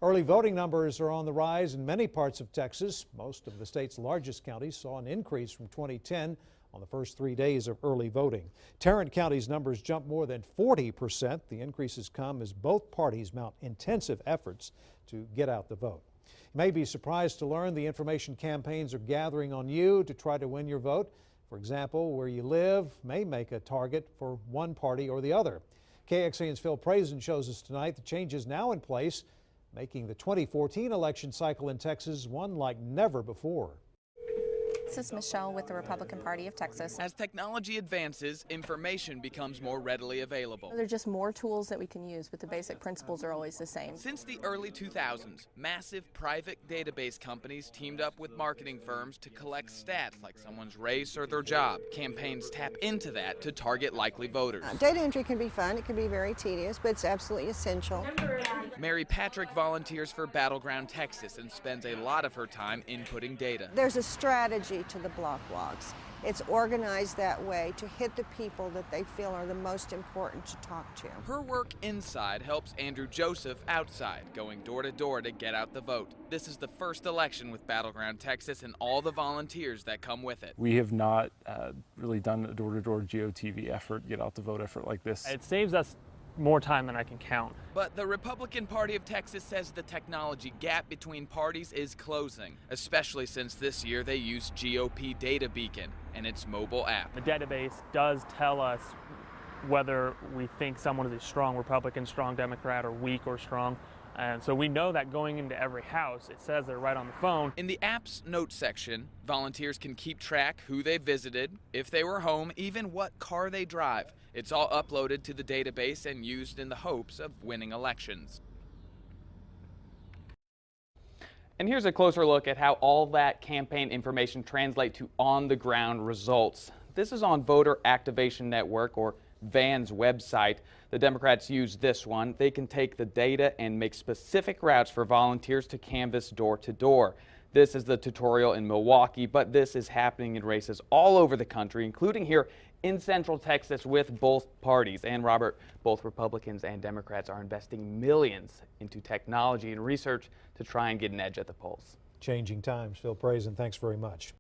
Early voting numbers are on the rise in many parts of Texas. Most of the state's largest counties saw an increase from 2010 on the first 3 days of early voting. Tarrant County's numbers jumped more than 40%. The increases come as both parties mount intensive efforts to get out the vote. You may be surprised to learn the information campaigns are gathering on you to try to win your vote. For example, where you live may make a target for one party or the other. KXAN's Phil Prazen shows us tonight the changes now in place, making the 2014 election cycle in Texas one like never before. This is Michelle with the Republican Party of Texas. As technology advances, information becomes more readily available. There are just more tools that we can use, but the basic principles are always the same. Since the early 2000s, massive private database companies teamed up with marketing firms to collect stats like someone's race or their job. Campaigns tap into that to target likely voters. Data entry can be fun, it can be very tedious, but it's absolutely essential. Mary Patrick volunteers for Battleground Texas and spends a lot of her time inputting data. There's a strategy to the block walks. It's organized that way to hit the people that they feel are the most important to talk to. Her work inside helps Andrew Joseph outside, going door to door to get out the vote. This is the first election with Battleground Texas and all the volunteers that come with it. We have not really done a door-to-door GOTV effort, get out the vote effort like this. It saves us more time than I can count. But the Republican Party of Texas says the technology gap between parties is closing, especially since this year they use GOP Data Beacon and its mobile app. The database does tell us whether we think someone is a strong Republican, strong Democrat, or weak or strong. And so we know that going into every house, it says they're right on the phone. In the app's notes section, volunteers can keep track who they visited, if they were home, even what car they drive. It's all uploaded to the database and used in the hopes of winning elections. And here's a closer look at how all that campaign information translates to on-the-ground results. This is on Voter Activation Network, or VAN's website. The Democrats use this one. They can take the data and make specific routes for volunteers to canvass door to door. This is the tutorial in Milwaukee, but this is happening in races all over the country, including here in Central Texas with both parties. And Robert, both Republicans and Democrats are investing millions into technology and research to try and get an edge at the polls. Changing times. Phil Prazen, thanks very much.